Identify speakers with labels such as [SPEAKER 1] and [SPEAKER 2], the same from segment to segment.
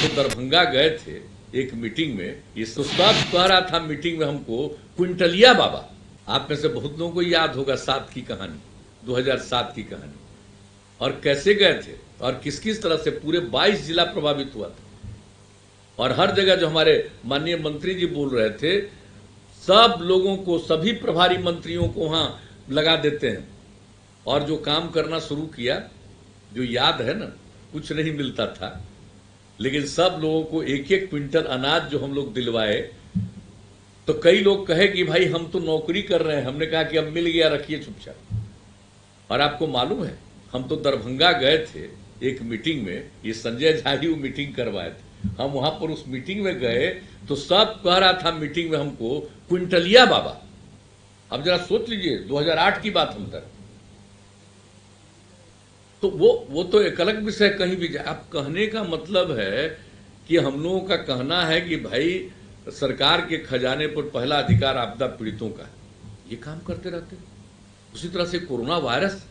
[SPEAKER 1] तो दरभंगा गए थे एक मीटिंग में, ये सुस्ताद कह रहा था मीटिंग में हमको क्विंटलिया बाबा, आप में से बहुत लोगों को याद होगा 7 की कहानी, 2007 की कहानी, और कैसे गए थे और किस किस तरह से पूरे 22 जिला प्रभावित हुआ था। और हर जगह जो हमारे माननीय मंत्री जी बोल रहे थे, सब लोगों को, सभी प्रभारी मंत्रियों को वहां लगा देते हैं, और जो काम करना शुरू किया, जो याद है ना, कुछ नहीं मिलता था, लेकिन सब लोगों को 1-1 क्विंटल अनाज जो हम लोग दिलवाए। तो कई लोग कहे कि भाई हम तो नौकरी कर रहे हैं, हमने कहा कि अब मिल गया, रखिए चुपचाप। और आपको मालूम है, हम तो दरभंगा गए थे एक मीटिंग में, ये संजय झा ही वो मीटिंग करवाए थे, हम वहां पर उस मीटिंग में गए तो सब कह रहा था मीटिंग में हमको क्विंटलिया बाबा। अब जरा सोच लीजिए, 2008 की बात हम तक, तो वो तो एक अलग विषय कहीं भी जाए। अब कहने का मतलब है कि हम लोगों का कहना है कि भाई सरकार के खजाने पर पहला अधिकार आपदा पीड़ितों का है, ये काम करते रहते हैं। उसी तरह से कोरोना वायरस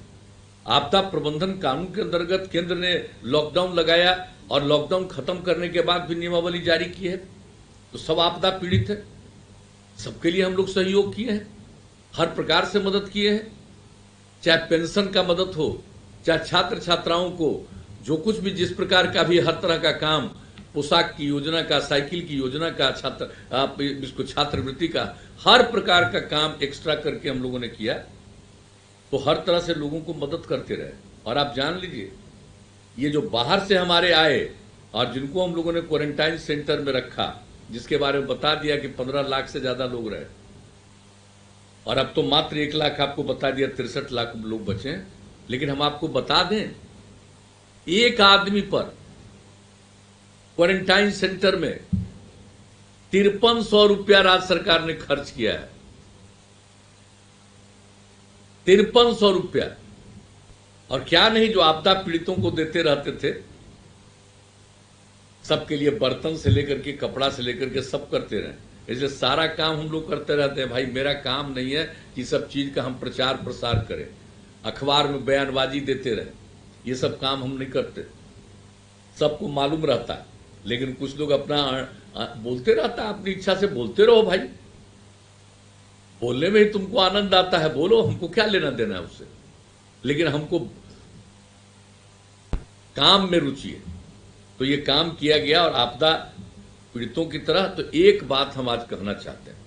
[SPEAKER 1] आपदा प्रबंधन कानून के अंतर्गत केंद्र ने लॉकडाउन लगाया, और लॉकडाउन खत्म करने के बाद भी नियमावली जारी की है, तो सब आपदा पीड़ित है, सबके लिए हम लोग सहयोग किए हैं, हर प्रकार से मदद किए हैं, चाहे पेंशन का मदद हो, चाहे छात्र छात्राओं को जो कुछ भी जिस प्रकार का भी हर तरह का काम, पोशाक की योजना का, साइकिल की योजना का, छात्रवृत्ति का, हर प्रकार का काम एक्स्ट्रा करके हम लोगों ने किया। तो हर तरह से लोगों को मदद करते रहे। और आप जान लीजिए, ये जो बाहर से हमारे आए और जिनको हम लोगों ने क्वारंटाइन सेंटर में रखा, जिसके बारे में बता दिया कि 15 लाख से ज्यादा लोग रहे, और अब तो मात्र 1 लाख आपको बता दिया, 63 लाख लोग बचे हैं। लेकिन हम आपको बता दें, एक आदमी पर क्वारंटाइन सेंटर में 5300 रुपया राज्य सरकार ने खर्च किया है, 5300 रुपया। और क्या नहीं जो आपदा पीड़ितों को देते रहते थे, सबके लिए बर्तन से लेकर के, कपड़ा से लेकर के सब करते रहे। इसलिए सारा काम हम लोग करते रहते हैं। भाई मेरा काम नहीं है कि सब चीज का हम प्रचार प्रसार करें, अखबार में बयानबाजी देते रहे, ये सब काम हम नहीं करते, सबको मालूम रहता है। लेकिन कुछ लोग अपना बोलते रहता है, अपनी इच्छा से बोलते रहो भाई, बोलने में ही तुमको आनंद आता है, बोलो, हमको क्या लेना देना है उससे। लेकिन हमको काम में रुचि है, तो ये काम किया गया। और आपदा पीड़ितों की तरह, तो एक बात हम आज कहना चाहते हैं,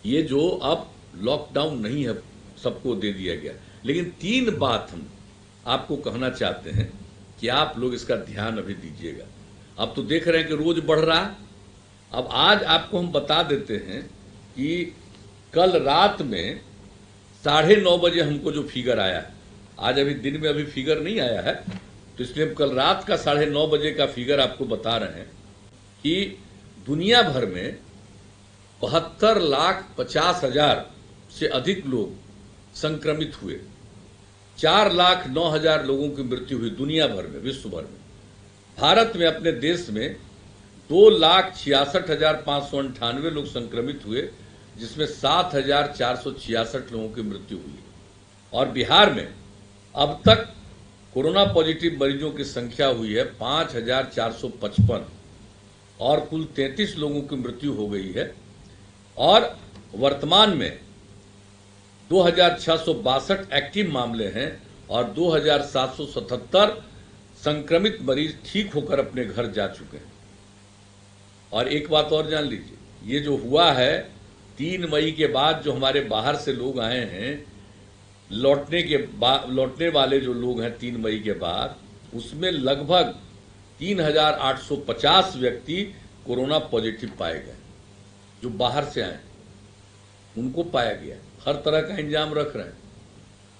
[SPEAKER 1] ये जो अब लॉकडाउन नहीं है, सबको दे दिया गया, लेकिन 3 बात हम आपको कहना चाहते हैं कि आप लोग इसका ध्यान अभी दीजिएगा। अब तो देख रहे हैं कि रोज बढ़ रहा है। अब आज आपको हम बता देते हैं कि कल रात में 9:30 बजे हमको जो फिगर आया है, आज अभी दिन में अभी फिगर नहीं आया है, तो इसलिए हम कल रात का 9:30 बजे का फिगर आपको बता रहे हैं कि दुनिया भर में 72,50,000 से अधिक लोग संक्रमित हुए, 4,09,000 लोगों की मृत्यु हुई दुनिया भर में, विश्व भर में। भारत में, अपने देश में 2,66,598 लोग संक्रमित हुए, जिसमें 7,466 लोगों की मृत्यु हुई। और बिहार में अब तक कोरोना पॉजिटिव मरीजों की संख्या हुई है 5,455, और कुल 33 लोगों की मृत्यु हो गई है। और वर्तमान में 2,662 एक्टिव मामले हैं, और 2,777 संक्रमित मरीज ठीक होकर अपने घर जा चुके हैं। और एक बात और जान लीजिए, ये जो हुआ है 3 मई के बाद, जो हमारे बाहर से लोग आए हैं, लौटने वाले जो लोग हैं 3 मई के बाद, उसमें लगभग 3,850 व्यक्ति कोरोना पॉजिटिव पाए गए, जो बाहर से आए उनको पाया गया। हर तरह का इंतजाम रख रहे हैं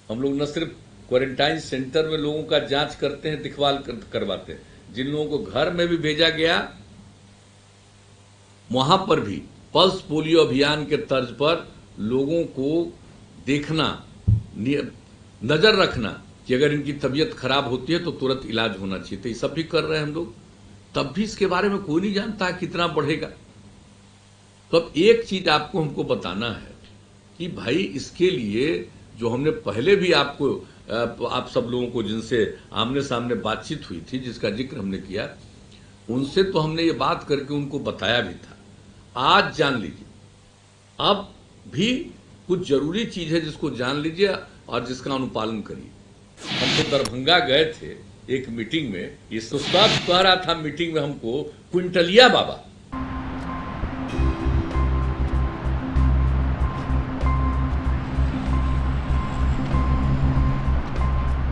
[SPEAKER 1] हम लोग। न सिर्फ क्वारंटाइन सेंटर में लोगों का जांच करते हैं, दिखभाल करवाते हैं, जिन लोगों को घर में भी भेजा गया, वहां पर भी पल्स पोलियो अभियान के तर्ज पर लोगों को देखना, नजर रखना कि अगर इनकी तबीयत खराब होती है तो तुरंत इलाज होना चाहिए। तो ये सब भी कर रहे हैं हम लोग, तब भी इसके बारे में कोई नहीं जानता है कितना बढ़ेगा। तो अब एक चीज आपको हमको बताना है कि भाई इसके लिए जो हमने पहले भी आपको, आप सब लोगों को जिनसे आमने सामने बातचीत हुई थी, जिसका जिक्र हमने किया, उनसे तो हमने ये बात करके उनको बताया भी था। आज जान लीजिए, अब भी कुछ जरूरी चीज है जिसको जान लीजिए और जिसका अनुपालन करिए। हम तो दरभंगा गए थे एक मीटिंग में, ये सुस्ताद कह रहा था मीटिंग में हमको, क्विंटलिया बाबा